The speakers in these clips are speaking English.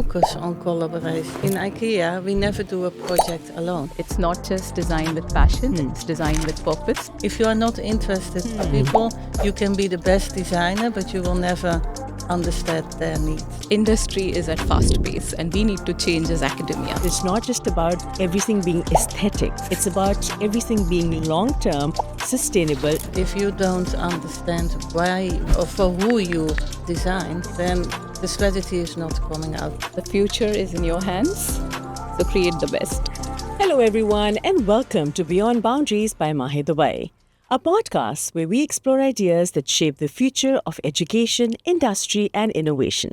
focus on collaboration. In IKEA, we never do a project alone. It's not just design with passion, it's design with purpose. If you are not interested in people, you can be the best designer, but you will never understand their needs. Industry is at fast pace and we need to change as academia. It's not just about everything being aesthetic. It's about everything being long-term, sustainable. If you don't understand why or for who you design, then the strategy is not coming out. The future is in your hands, so create the best. Hello everyone and welcome to Beyond Boundaries by MAHE Dubai, a podcast where we explore ideas that shape the future of education, industry and innovation.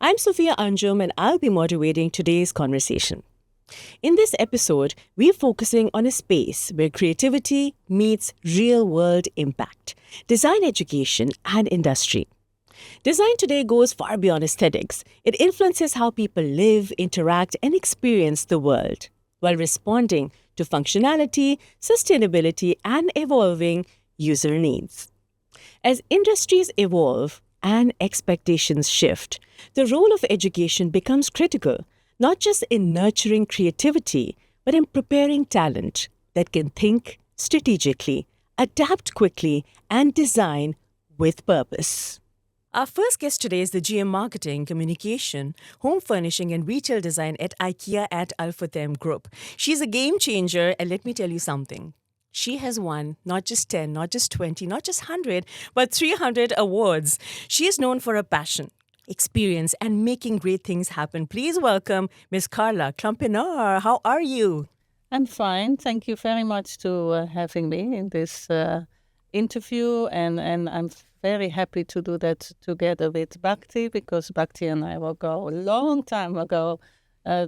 I'm Sophia Anjum and I'll be moderating today's conversation. In this episode, we're focusing on a space where creativity meets real-world impact, design education and industry. Design today goes far beyond aesthetics. It influences how people live, interact and experience the world, while responding to functionality, sustainability, and evolving user needs. As industries evolve and expectations shift, the role of education becomes critical, not just in nurturing creativity, but in preparing talent that can think strategically, adapt quickly, and design with purpose. Our first guest today is the GM Marketing, Communication, Home Furnishing and Retail Design at IKEA at Al Futtaim Group. She's a game changer and let me tell you something. She has won not just 10, not just 20, not just 100, but 300 awards. She is known for her passion, experience and making great things happen. Please welcome Ms. Carla Klumpenaar. How are you? I'm fine. Thank you very much to having me in this interview, and I'm very happy to do that together with Bhakti, because Bhakti and I will go a long time ago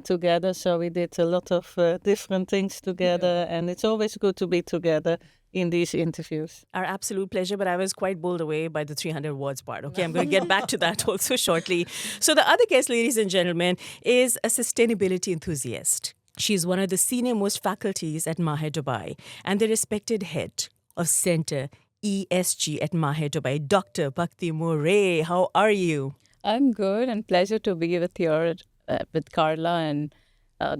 together. So we did a lot of different things together, and it's always good to be together in these interviews. Our absolute pleasure, but I was quite bowled away by the 300 words part. Okay, I'm going to get back to that also shortly. So the other guest, ladies and gentlemen, is a sustainability enthusiast. She's one of the senior most faculties at MAHE Dubai and the respected head of Center ESG at MAHE Dubai, Dr. Bhakti Moray. How are you? I'm good and pleasure to be with Carla and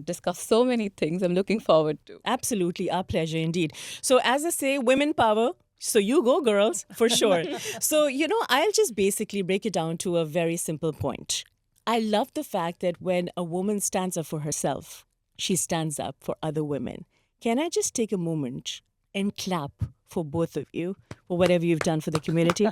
discuss so many things I'm looking forward to. Absolutely, our pleasure indeed. So as I say, women power. So you go, girls, for sure. So, I'll just basically break it down to a very simple point. I love the fact that when a woman stands up for herself, she stands up for other women. Can I just take a moment and clap for both of you for whatever you've done for the community?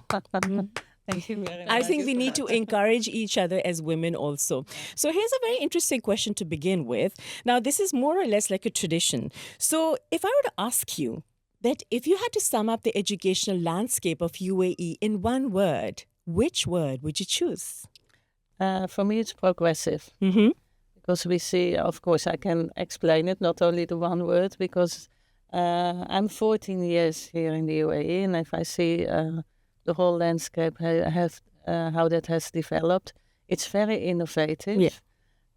Thank you very much. I think we need to encourage each other as women also. So here's a very interesting question to begin with. Now, this is more or less like a tradition. So if I were to ask you that if you had to sum up the educational landscape of UAE in one word, which word would you choose? For me, it's progressive. Mm-hmm. Because we see, of course, I can explain it, not only the one word, because I'm 14 years here in the UAE, and if I see the whole landscape, how that has developed, it's very innovative. Yeah.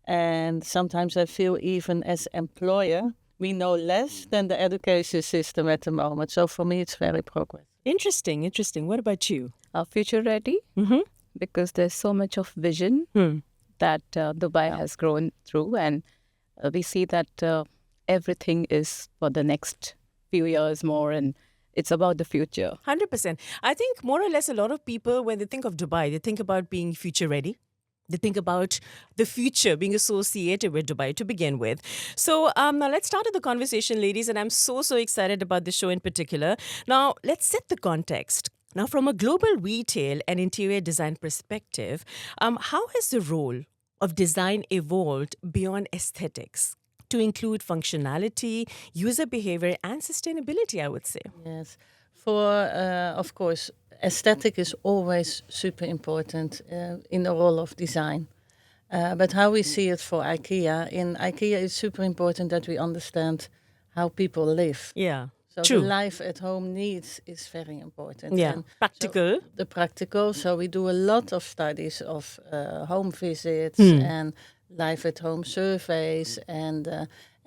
And sometimes I feel even as employer, we know less than the education system at the moment. So for me, it's very progressive. Interesting. What about you? Future ready, because there's so much of vision that Dubai has grown through, and we see that everything is for the next few years more, and it's about the future. 100%. I think more or less a lot of people, when they think of Dubai, they think about being future ready. They think about the future being associated with Dubai to begin with. So now let's start the conversation, ladies, and I'm so excited about this show in particular. Now, let's set the context. Now, from a global retail and interior design perspective, how has the role of design evolved beyond aesthetics to include functionality, user behavior, and sustainability, I would say? Yes. Of course, aesthetic is always super important in the role of design. But how we see it for IKEA, in IKEA it's super important that we understand how people live. Yeah. So True. the life at home needs is very important. Yeah, And practical. So the practical. So we do a lot of studies of home visits and life at home surveys, and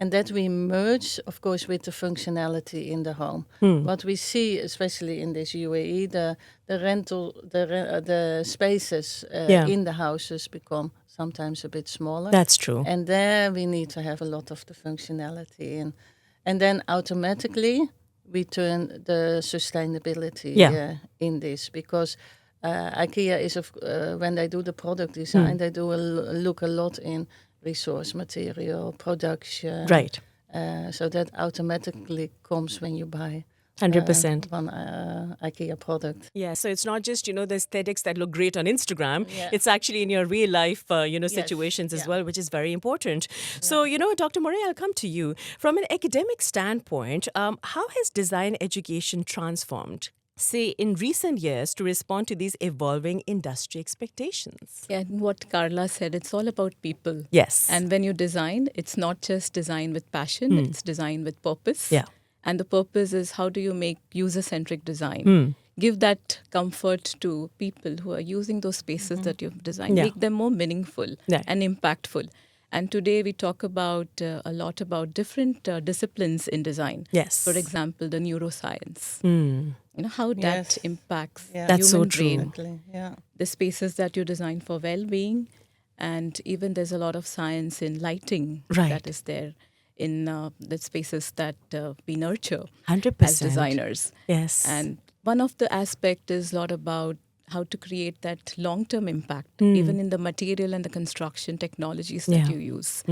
that we merge, of course, with the functionality in the home. What we see, especially in this UAE, the spaces in the houses become sometimes a bit smaller. That's true. And there we need to have a lot of the functionality in. And then automatically we turn the sustainability in this, because IKEA is, when they do the product design, they do look a lot in resource material, production. Right. So that automatically comes when you buy 100%. one IKEA product. Yeah, so it's not just, the aesthetics that look great on Instagram. Yeah. It's actually in your real life, Yes, situations as yeah. well, which is very important. So, Dr. Murray, I'll come to you. From an academic standpoint, how has design education transformed, say, in recent years to respond to these evolving industry expectations? Yeah, and what Carla said, it's all about people. Yes. And when you design, it's not just design with passion, it's design with purpose. Yeah. And the purpose is, how do you make user-centric design? Give that comfort to people who are using those spaces that you've designed. Yeah. Make them more meaningful and impactful. And today we talk about a lot about different disciplines in design. Yes. For example, the neuroscience. How that Yes. impacts That's so human true. brain. Exactly. Yeah. The spaces that you design for well-being, and even there's a lot of science in lighting Right. that is there in the spaces that we nurture 100%. as designers. Yes. And one of the aspect is a lot about how to create that long-term impact, even in the material and the construction technologies that you use.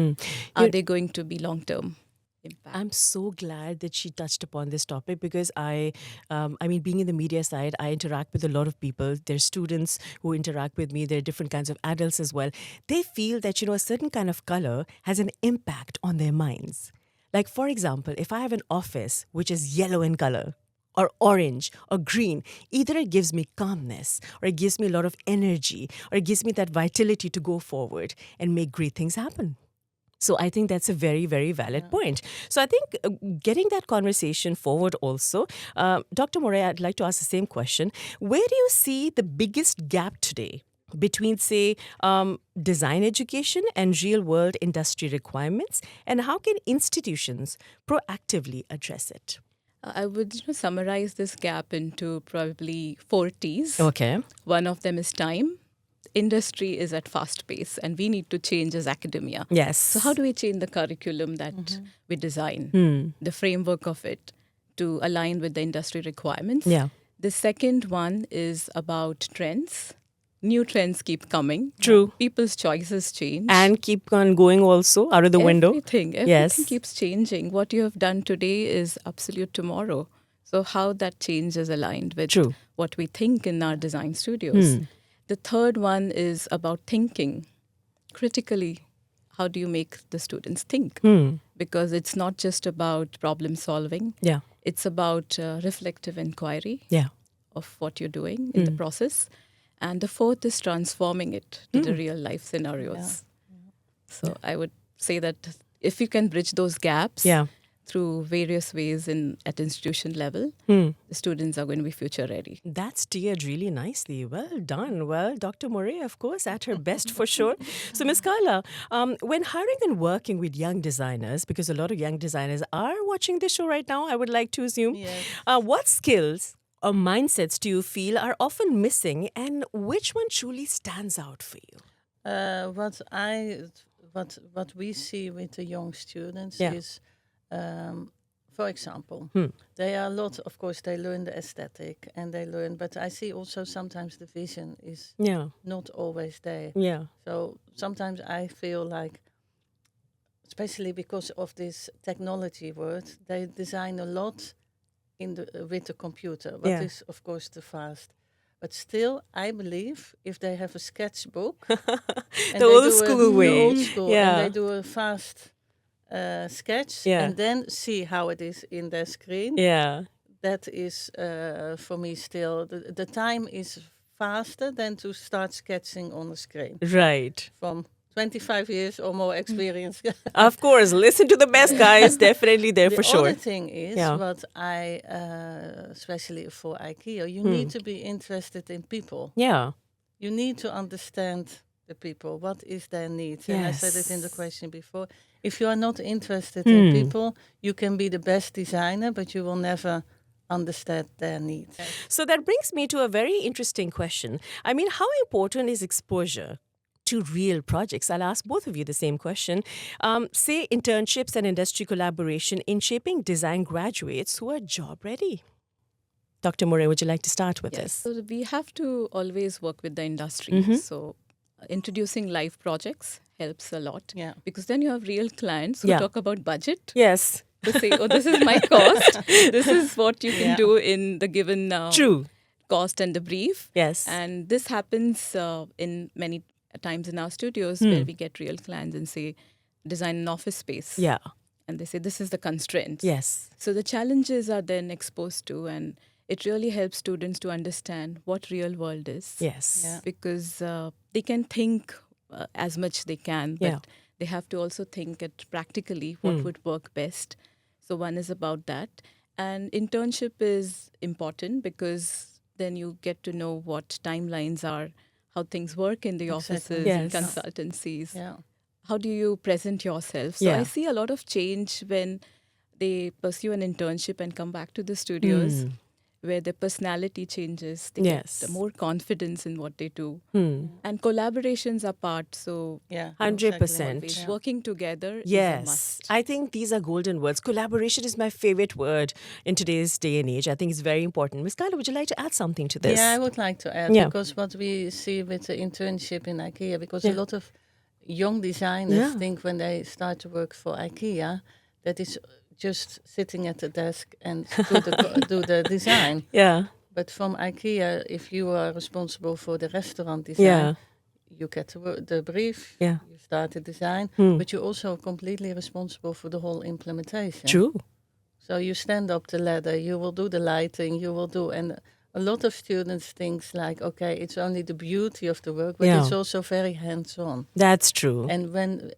Are they going to be long-term impact? I'm so glad that she touched upon this topic, because I mean, being in the media side, I interact with a lot of people. There's students who interact with me. There are different kinds of adults as well. They feel that, a certain kind of color has an impact on their minds. Like, for example, if I have an office which is yellow in color, or orange, or green, either it gives me calmness, or it gives me a lot of energy, or it gives me that vitality to go forward and make great things happen. So I think that's a very, very valid point. So I think getting that conversation forward also, Dr. Murray, I'd like to ask the same question. Where do you see the biggest gap today between, say, design education and real-world industry requirements? And how can institutions proactively address it? I would summarize this gap into probably 4 T's. Okay. One of them is time. Industry is at fast pace, and we need to change as academia. Yes. So how do we change the curriculum that we design, the framework of it, to align with the industry requirements? Yeah. The second one is about trends. New trends keep coming. True. People's choices change. And keep on going also out of the window. Everything Yes. keeps changing. What you have done today is absolute tomorrow. So how that change is aligned with True. what we think in our design studios. The third one is about thinking critically. How do you make the students think? Because it's not just about problem solving. Yeah. It's about reflective inquiry Yeah. of what you're doing in the process. And the fourth is transforming it to the real life scenarios. So I would say that if you can bridge those gaps through various ways at institution level, the students are going to be future ready. That's tiered really nicely. Well done. Well, Dr. Murray, of course, at her best for sure. So, Ms. Carla, when hiring and working with young designers, because a lot of young designers are watching this show right now, I would like to assume, Yes. what skills or mindsets do you feel are often missing, and which one truly stands out for you? What we see with the young students Yeah. is, for example, they are a lot. Of course, they learn the aesthetic and they learn, but I see also sometimes the vision is Yeah. not always there. Yeah. So sometimes I feel like, especially because of this technology word, they design a lot with the computer, what is of course the fast. But still, I believe if they have a sketchbook, and The old school way. the old school, Yeah. and they do a fast sketch, Yeah. and then see how it is in their screen. Yeah. That is for me still the time is faster than to start sketching on the screen. Right. From 25 years or more experience. Of course, listen to the best guys. Definitely there for The sure. other thing is what I, especially for IKEA, you need to be interested in people. Yeah. You need to understand the people. What is their needs? And I said it in the question before. If you are not interested in people, you can be the best designer, but you will never understand their needs. So that brings me to a very interesting question. I mean, how important is exposure to real projects. I'll ask both of you the same question. Say internships and industry collaboration in shaping design graduates who are job ready. Dr. Moray, would you like to start with this? So we have to always work with the industry. So introducing live projects helps a lot. Yeah. Because then you have real clients who talk about budget. Yes. To say, oh, this is my cost. This is what you can do in the given True. cost and the brief. Yes. And this happens in many times in our studios where we get real clients and say, design an office space. Yeah. And they say, this is the constraints. Yes. So the challenges are then exposed to, and it really helps students to understand what real world is. Yes. Yeah. Because they can think as much they can, but they have to also think it practically what would work best. So one is about that. And internship is important because then you get to know what timelines are, how things work in the offices and consultancies. Yeah. How do you present yourself? So I see a lot of change when they pursue an internship and come back to the studios where their personality changes. They get more confidence in what they do. And collaborations are part. So 100%. Working together is a must. I think these are golden words. Collaboration is my favorite word in today's day and age. I think it's very important. Ms. Carla, would you like to add something to this? Yeah, I would like to add, because what we see with the internship in IKEA, because a lot of young designers think when they start to work for IKEA that it's just sitting at the desk and do the design. Yeah. But from IKEA, if you are responsible for the restaurant design, you get the brief, you start the design, but you're also completely responsible for the whole implementation. True. So you stand up the ladder, you will do the lighting, you will do, and a lot of students think like, okay, it's only the beauty of the work, but it's also very hands-on. That's true. And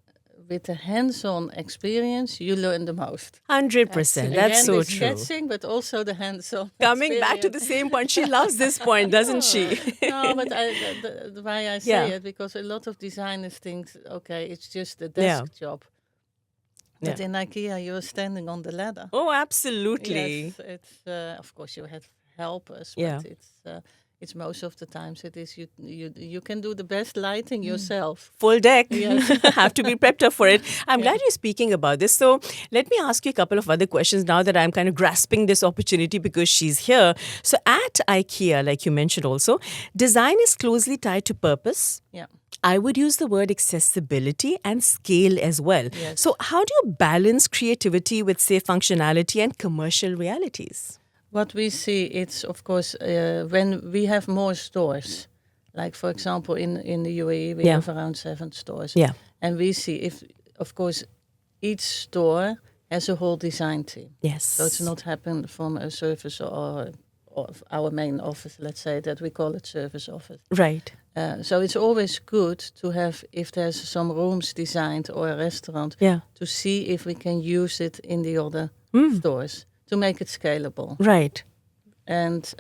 with the hands-on experience, you learn the most. 100%. That's so true. Sketching, but also the hands-on. Coming back to the same point, she loves this point, doesn't she? No, but why I say it, because a lot of designers think, okay, it's just a desk job. But in IKEA, you're standing on the ladder. Oh, absolutely. Yes, it's of course you have helpers, but it's most of the times it is you can do the best lighting yourself. Full deck. Yes. Have to be prepped up for it. I'm glad you're speaking about this. So let me ask you a couple of other questions now that I'm kind of grasping this opportunity because she's here. So at IKEA, like you mentioned also, design is closely tied to purpose. Yeah. I would use the word accessibility and scale as well. Yes. So how do you balance creativity with, say, functionality and commercial realities? What we see, it's of course when we have more stores, like for example in the UAE we have around 7 stores. Yeah. And we see if, of course, each store has a whole design team. Yes. So it's not happen from a service or our main office, let's say that we call it service office. Right. So it's always good to have, if there's some rooms designed or a restaurant, to see if we can use it in the other stores to make it scalable. Right. And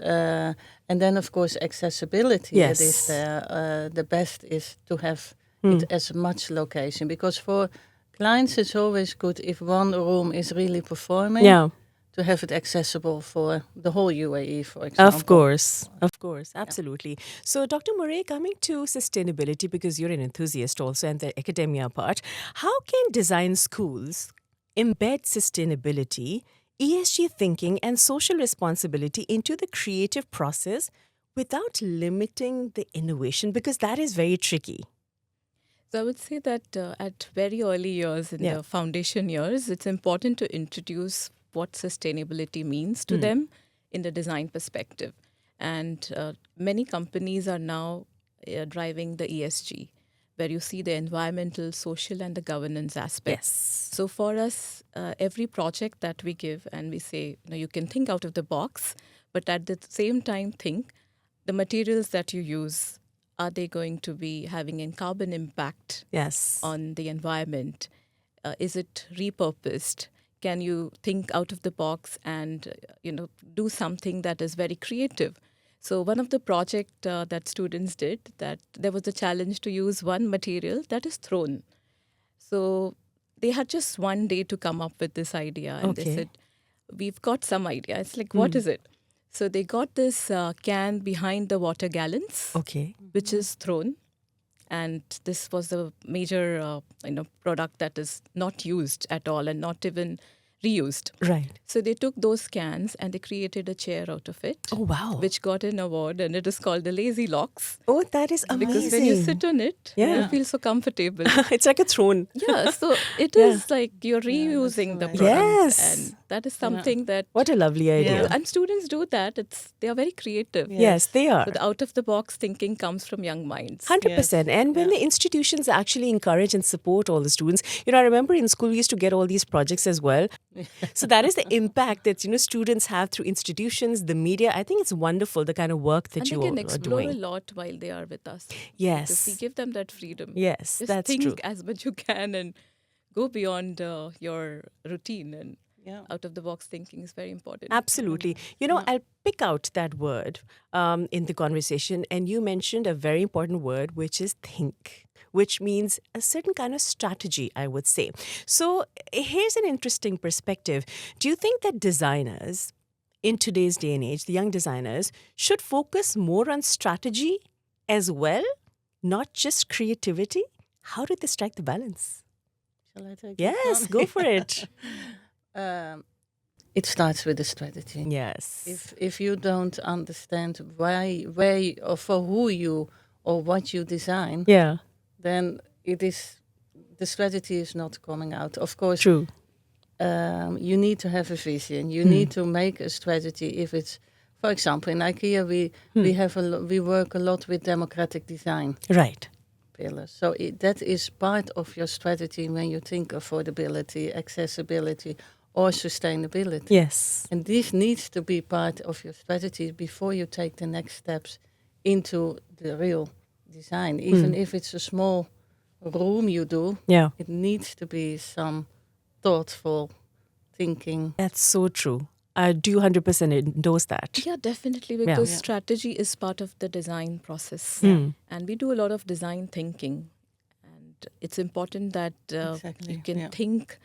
then, of course, accessibility. Yes. It is the best is to have it as much location. Because for clients, it's always good if one room is really performing. Yeah. To have it accessible for the whole UAE, for example. Of course, absolutely. So, Dr. Moray, coming to sustainability, because you're an enthusiast also and the academia part, how can design schools embed sustainability, ESG thinking, and social responsibility into the creative process without limiting the innovation? Because that is very tricky. So I would say that at very early years, in the foundation years, it's important to introduce what sustainability means to them in the design perspective. And many companies are now driving the ESG, where you see the environmental, social, and the governance aspects. Yes. So for us, every project that we give, and we say, you can think out of the box, but at the same time think the materials that you use, are they going to be having a carbon impact on the environment? Is it repurposed? Can you think out of the box and do something that is very creative? So one of the projects that students did, that there was a challenge to use one material that is thrown. So they had just one day to come up with this idea. And they said, we've got some idea. It's like, what is it? So they got this can behind the water gallons, which is thrown. And this was a major, product that is not used at all and not even reused. Right. So they took those cans and they created a chair out of it. Oh, wow. Which got an award, and it is called the Lazy Locks. Oh, that is amazing. Because when you sit on it, Yeah. you feel so comfortable. It's like a throne. Yeah, so it is like you're reusing the nice. product. Yes. And that is something that... What a lovely idea. And students do that. They are very creative. Yes, they are. So the out-of-the-box thinking comes from young minds. 100%. And when the institutions actually encourage and support all the students, I remember in school we used to get all these projects as well. So that is the impact that, students have through institutions, the media. I think it's wonderful, the kind of work that And you they can are explore doing. a lot while they are with us. Yes. Because we give them that freedom. Yes, Just that's think true. as much you can and go beyond your routine. And out-of-the-box thinking is very important. Absolutely. I'll pick out that word in the conversation. And you mentioned a very important word, which is think, which means a certain kind of strategy, I would say. So here's an interesting perspective. Do you think that designers in today's day and age, the young designers, should focus more on strategy as well, not just creativity? How do they strike the balance? Shall I take Yes, go for it. It starts with a strategy. Yes. If you don't understand why or for who you or what you design, then the strategy is not coming out. Of course, True. You need to have a vision. You need to make a strategy. If it's, for example, in IKEA, we work a lot with democratic design Right. pillars. So that is part of your strategy when you think affordability, accessibility, or sustainability. Yes. And this needs to be part of your strategy before you take the next steps into the real design. Even if it's a small room you do, it needs to be some thoughtful thinking. That's so true. Do you 100% endorse that? Yeah, definitely, because strategy is part of the design process. And we do a lot of design thinking. And it's important that you can think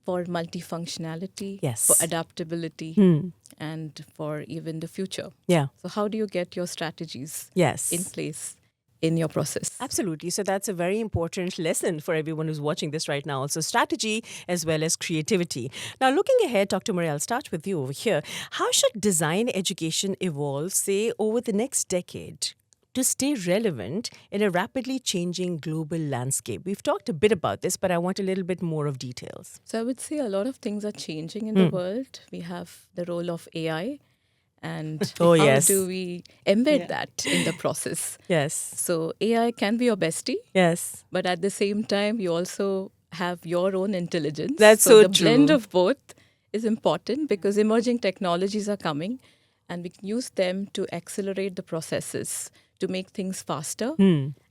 for multifunctionality, for adaptability, and for even the future. Yeah. So how do you get your strategies Yes. in place in your process? Absolutely. So that's a very important lesson for everyone who's watching this right now. So strategy as well as creativity. Now, looking ahead, Dr. Murray, I'll start with you over here. How should design education evolve, say, over the next decade to stay relevant in a rapidly changing global landscape? We've talked a bit about this, but I want a little bit more of details. So I would say a lot of things are changing in the world. We have the role of AI. And how do we embed that in the process? Yes. So AI can be your bestie. Yes. But at the same time, you also have your own intelligence. That's so the true. blend of both is important because emerging technologies are coming and we can use them to accelerate the processes, to make things faster.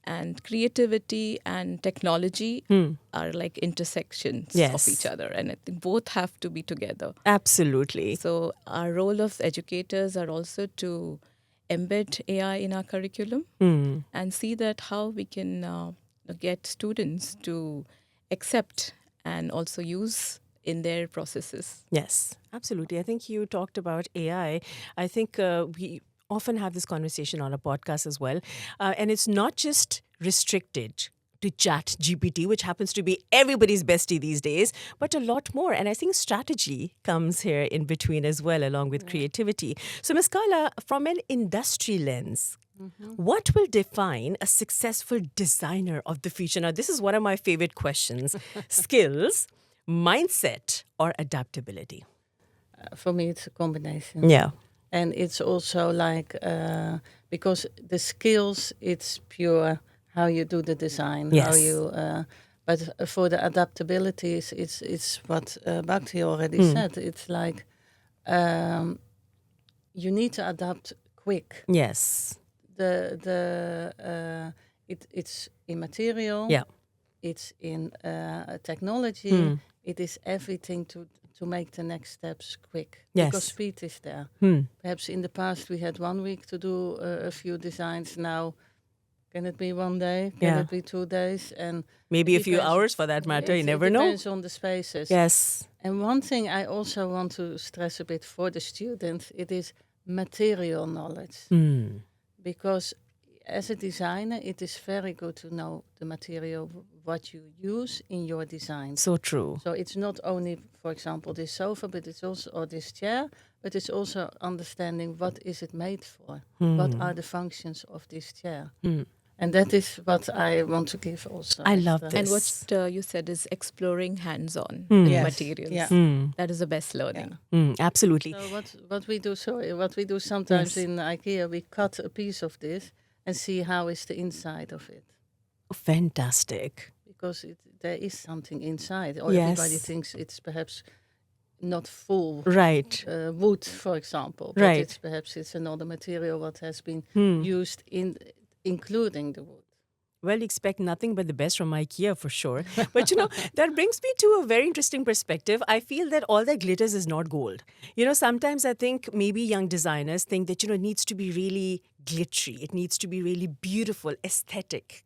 And creativity and technology are like intersections of each other. And I think both have to be together. Absolutely. So our role of educators are also to embed AI in our curriculum and see that how we can get students to accept and also use in their processes. Yes, absolutely. I think you talked about AI. I think we often have this conversation on a podcast as well. And it's not just restricted to Chat GPT, which happens to be everybody's bestie these days, but a lot more. And I think strategy comes here in between as well, along with creativity. So, Ms. Carla, from an industry lens, what will define a successful designer of the future? Now, this is one of my favorite questions. Skills, mindset, or adaptability? For me, it's a combination. Yeah. And it's also like, because the skills, it's pure how you do the design, how you, but for the adaptabilities, it's what Bhakti already said. It's like, you need to adapt quick. Yes. It's in material. Yeah. It's in technology. It is everything to make the next steps quick. Yes. Because speed is there. Perhaps in the past we had 1 week to do a few designs. Now, can it be 1 day? Can it be 2 days? And maybe a few hours for that matter. You never know. It depends on the spaces. Yes. And one thing I also want to stress a bit for the students, it is material knowledge. Because as a designer, it is very good to know the material, what you use in your design. So true. So it's not only, for example, this sofa, but it's also, or this chair, but it's also understanding what is it made for? What are the functions of this chair? And that is what I want to give also. I love this. And what you said is exploring hands-on Yes. materials. Yeah. That is the best learning. Absolutely. So what we do sometimes Yes. in IKEA, we cut a piece of this and see how is the inside of it. Fantastic. Because there is something inside, or Yes. everybody thinks it's perhaps not full Right. wood, for example, but Right. it's another material what has been used including the wood. Well, you expect nothing but the best from IKEA for sure. But that brings me to a very interesting perspective. I feel that all that glitters is not gold. Sometimes I think maybe young designers think that, it needs to be really glittery. It needs to be really beautiful, aesthetic.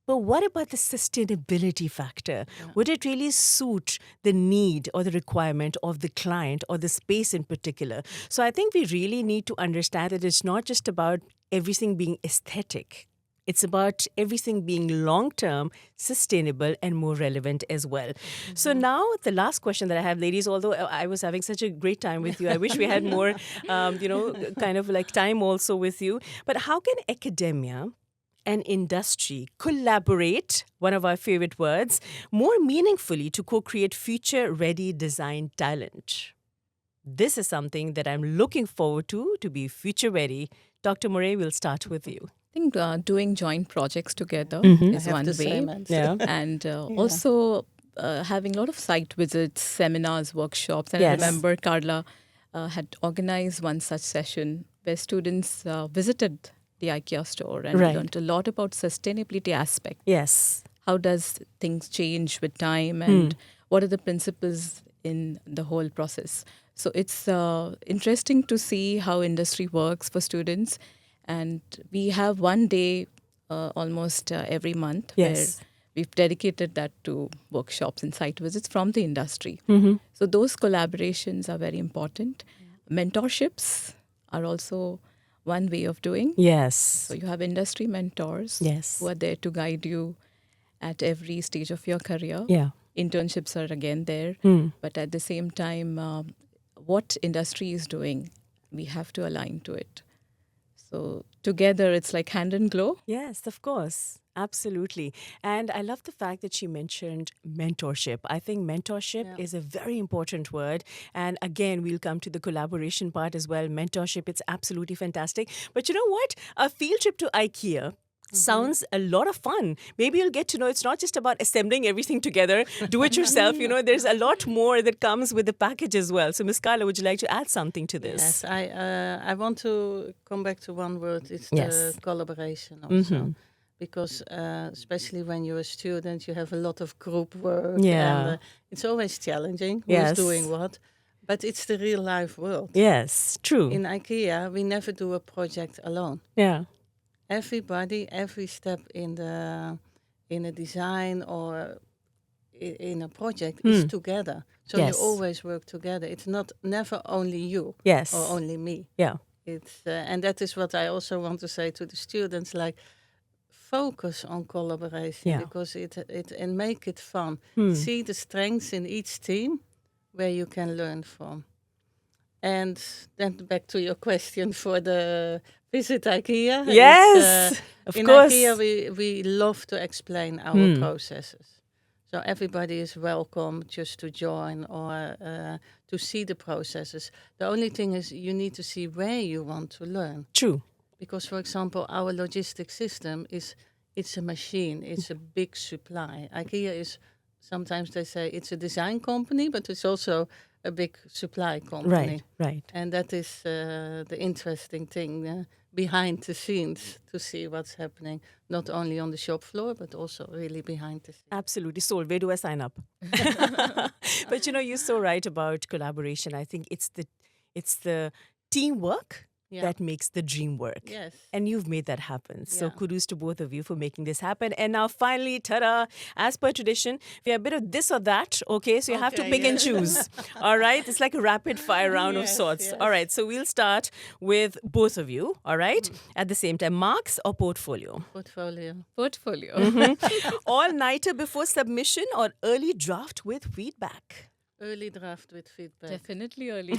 But what about the sustainability factor? Would it really suit the need or the requirement of the client or the space in particular? So I think we really need to understand that it's not just about everything being aesthetic. It's about everything being long-term, sustainable, and more relevant as well. So now the last question that I have, ladies, although I was having such a great time with you, I wish we had more, kind of like time also with you. But how can academia and industry collaborate, one of our favorite words, more meaningfully to co-create future-ready design talent? This is something that I'm looking forward to be future-ready. Dr. Murray, we'll start with you. I think doing joint projects together I is have one the way. same answer. Yeah. And also having a lot of site visits, seminars, workshops. And Yes. I remember Carla had organized one such session where students visited the IKEA store and Right. learned a lot about sustainability aspect. Yes. How does things change with time and what are the principles in the whole process? So it's interesting to see how industry works for students. And we have one day almost every month Yes. where we've dedicated that to workshops and site visits from the industry. So those collaborations are very important. Mentorships are also one way of doing. Yes. So you have industry mentors Yes. who are there to guide you at every stage of your career. Yeah. Internships are again there. But at the same time, what industry is doing, we have to align to it. So together, it's like hand in glove. Yes, of course. Absolutely. And I love the fact that she mentioned mentorship. I think mentorship is a very important word. And again, we'll come to the collaboration part as well. Mentorship, it's absolutely fantastic. But you know what? A field trip to IKEA sounds a lot of fun. Maybe you'll get to know it's not just about assembling everything together, do it yourself. There's a lot more that comes with the package as well. So Ms. Carla, would you like to add something to this? Yes, I want to come back to one word. It's Yes. the collaboration also. Because especially when you're a student, you have a lot of group work. Yeah. And it's always challenging who's Yes. doing what. But it's the real life world. Yes, true. In IKEA, we never do a project alone. Yeah. Everybody, every step in a design or in a project is together. So Yes. you always work together. It's never only you Yes. or only me. Yeah. It's and that is what I also want to say to the students, like focus on collaboration because it and make it fun. See the strengths in each team where you can learn from. And then back to your question for the visit IKEA. Yes, of in course. IKEA we love to explain our processes. So everybody is welcome just to join or to see the processes. The only thing is you need to see where you want to learn. True. Because, for example, our logistics system it's a machine. It's a big supply. IKEA is, sometimes they say it's a design company, but it's also a big supply company. Right. And that is the interesting thing behind the scenes to see what's happening, not only on the shop floor, but also really behind the scenes. Absolutely. Sold. Where do I sign up? But you're so right about collaboration. I think it's the teamwork that makes the dream work. Yes. And you've made that happen. So Yeah. kudos to both of you for making this happen. And now finally, ta-da, as per tradition, we have a bit of this or that, okay? So you have to Okay, pick and yes. choose, all right? It's like a rapid fire round of Yes, sorts. yes. All right, so we'll start with both of you, all right? At the same time, marks or portfolio? Portfolio. Portfolio. All-nighter before submission or early draft with feedback? Early draft with feedback. Definitely early.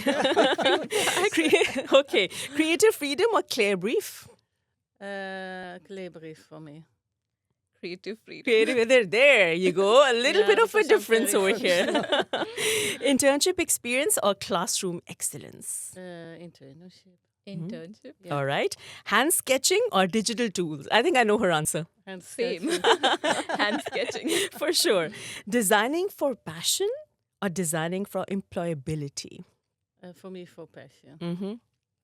Okay, creative freedom or clear brief? Clear brief for me. Creative freedom. Creative, there you go. A little Yeah, bit of a because I'm difference very over here. Internship experience or classroom excellence? Internship. Internship. Yeah. All right. Hand sketching or digital tools? I think I know her answer. And Same. sketching. Hand sketching. For sure. Designing for passion or designing for employability? For me, for passion. Mm-hmm.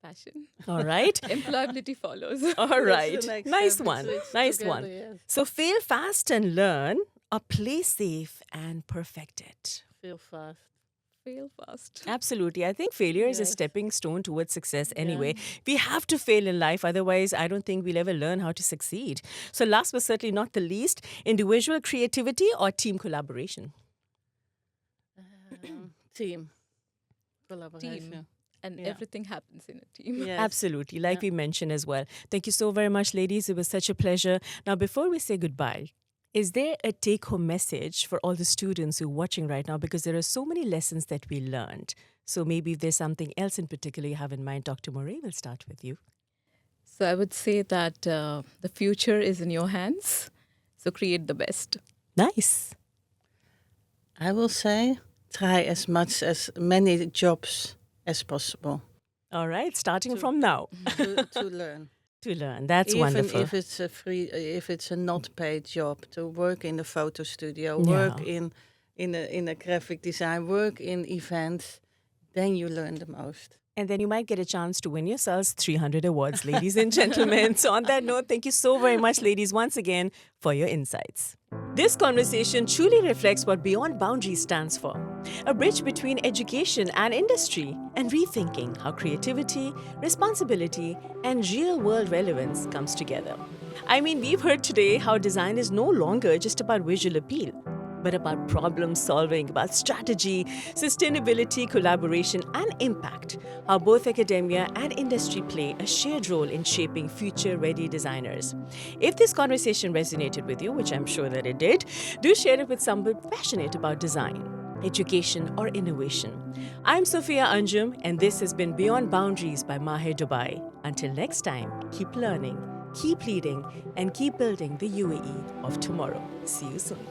Passion. All right. Employability follows. All That's right. the next Nice step. one. Switch Nice together, one. yes. So fail fast and learn or play safe and perfect it? Feel fast. Fail fast. Absolutely. I think failure is a Yes. stepping stone towards success anyway. We have to fail in life. Otherwise, I don't think we'll ever learn how to succeed. So last but certainly not the least, individual creativity or team collaboration? Team. Collaboration. And Yeah. everything happens in a team. Yes. Absolutely. Like we mentioned as well. Thank you so very much, ladies. It was such a pleasure. Now, before we say goodbye, is there a take-home message for all the students who are watching right now? Because there are so many lessons that we learned. So maybe if there's something else in particular you have in mind, Dr. Moray, we'll start with you. So I would say that the future is in your hands. So create the best. Nice. I will say try as many jobs as possible All right. Starting from now to learn. to learn. That's Even wonderful. if it's if it's a not paid job, to work in the photo studio, Yeah. work in a graphic design, work in events, then you learn the most. And then you might get a chance to win yourselves 300 awards, ladies and gentlemen. So on that note, thank you so very much, ladies, once again, for your insights. This conversation truly reflects what Beyond Boundaries stands for. A bridge between education and industry, and rethinking how creativity, responsibility, and real-world relevance comes together. I mean, we've heard today how design is no longer just about visual appeal, but about problem solving, about strategy, sustainability, collaboration, and impact. How both academia and industry play a shared role in shaping future-ready designers. If this conversation resonated with you, which I'm sure that it did, do share it with someone passionate about design, education, or innovation. I'm Sophia Anjum, and this has been Beyond Boundaries by MAHE Dubai. Until next time, keep learning, keep leading, and keep building the UAE of tomorrow. See you soon.